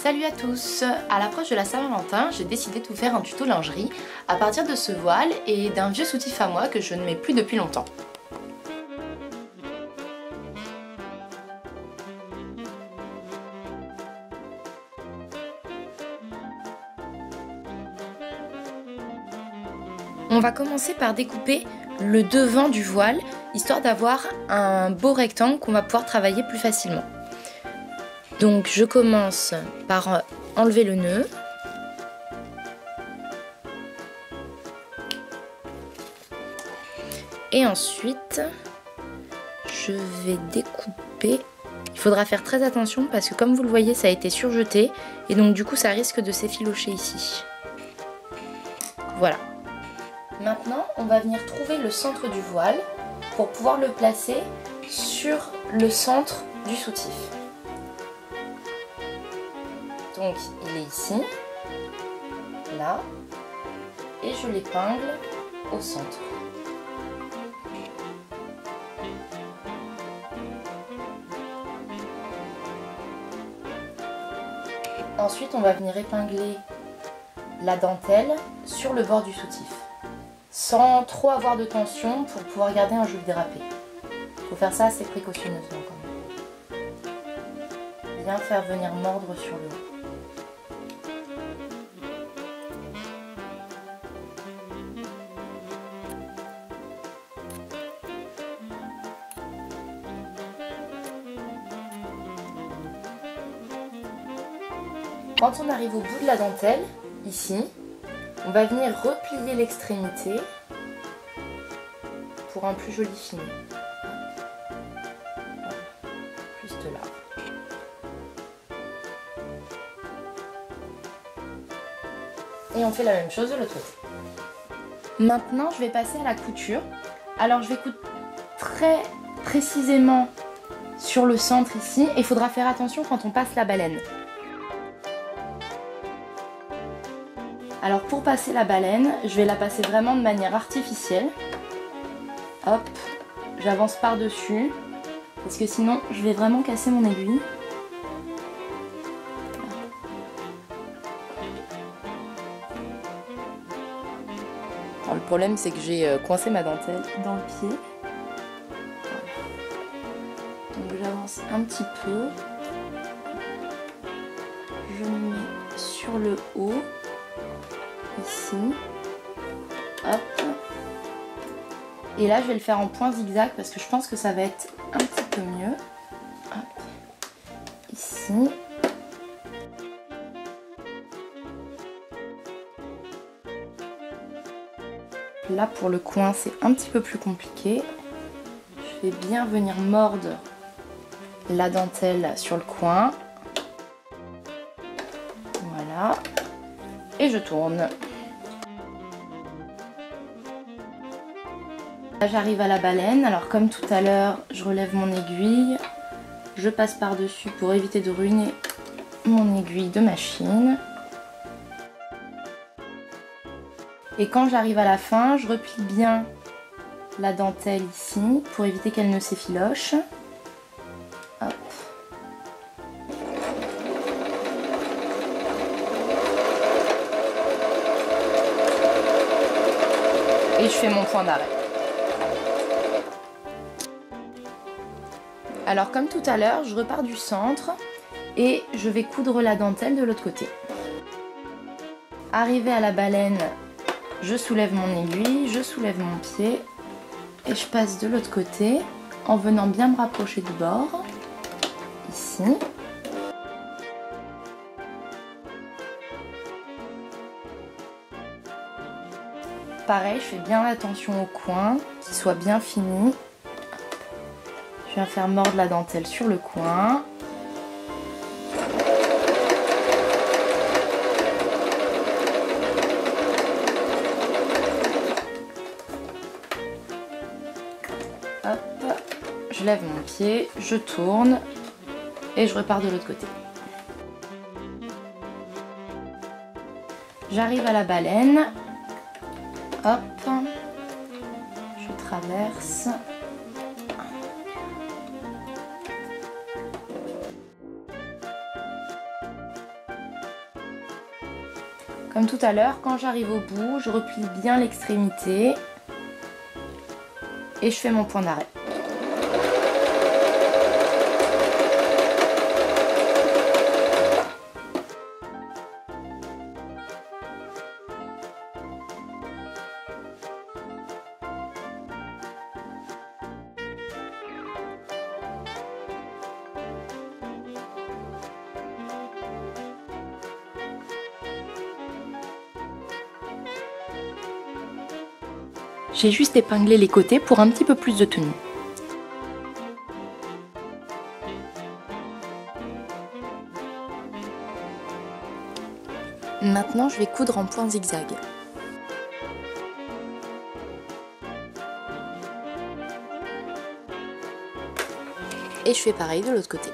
Salut à tous! À l'approche de la Saint-Valentin, j'ai décidé de vous faire un tuto lingerie à partir de ce voile et d'un vieux soutif à moi que je ne mets plus depuis longtemps. On va commencer par découper le devant du voile, histoire d'avoir un beau rectangle qu'on va pouvoir travailler plus facilement. Donc je commence par enlever le nœud. Et ensuite, je vais découper. Il faudra faire très attention parce que comme vous le voyez, ça a été surjeté. Et donc du coup, ça risque de s'effilocher ici. Voilà. Maintenant, on va venir trouver le centre du voile pour pouvoir le placer sur le centre du soutif. Donc, il est ici, là, et je l'épingle au centre. Ensuite, on va venir épingler la dentelle sur le bord du soutif, sans trop avoir de tension pour pouvoir garder un joli drapé. Il faut faire ça assez précautionneusement quand même. Bien faire venir mordre sur le haut. Quand on arrive au bout de la dentelle, ici, on va venir replier l'extrémité pour un plus joli fini. Voilà, juste là. Et on fait la même chose de l'autre côté. Maintenant, je vais passer à la couture. Alors, je vais coudre très précisément sur le centre ici. Et il faudra faire attention quand on passe la baleine. Alors pour passer la baleine, je vais la passer vraiment de manière artificielle. Hop, j'avance par-dessus, parce que sinon je vais vraiment casser mon aiguille. Alors, le problème c'est que j'ai coincé ma dentelle dans le pied. Donc j'avance un petit peu. Je me mets sur le haut. Ici, hop, et là je vais le faire en point zigzag parce que je pense que ça va être un petit peu mieux. Hop. Ici, là pour le coin c'est un petit peu plus compliqué. Je vais bien venir mordre la dentelle sur le coin, voilà, et je tourne. Là j'arrive à la baleine, alors comme tout à l'heure je relève mon aiguille, je passe par dessus pour éviter de ruiner mon aiguille de machine. Et quand j'arrive à la fin, je replie bien la dentelle ici pour éviter qu'elle ne s'effiloche. Hop. Et je fais mon point d'arrêt. Alors comme tout à l'heure, je repars du centre et je vais coudre la dentelle de l'autre côté. Arrivé à la baleine, je soulève mon aiguille, je soulève mon pied et je passe de l'autre côté en venant bien me rapprocher du bord, ici. Pareil, je fais bien attention au coin, qu'il soit bien fini. Je viens faire mordre la dentelle sur le coin. Hop, je lève mon pied, je tourne et je repars de l'autre côté. J'arrive à la baleine. Hop, je traverse. Comme tout à l'heure, quand j'arrive au bout, je replie bien l'extrémité et je fais mon point d'arrêt. J'ai juste épinglé les côtés pour un petit peu plus de tenue. Maintenant, je vais coudre en point zigzag. Et je fais pareil de l'autre côté.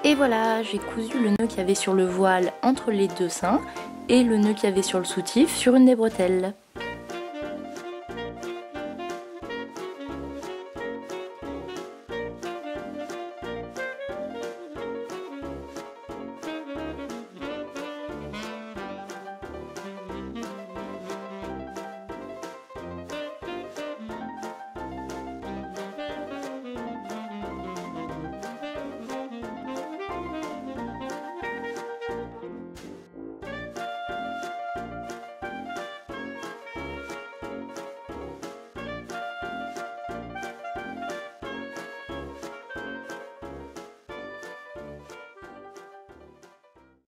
Et voilà, j'ai cousu le nœud qu'il y avait sur le voile entre les deux seins et le nœud qu'il y avait sur le soutif sur une des bretelles.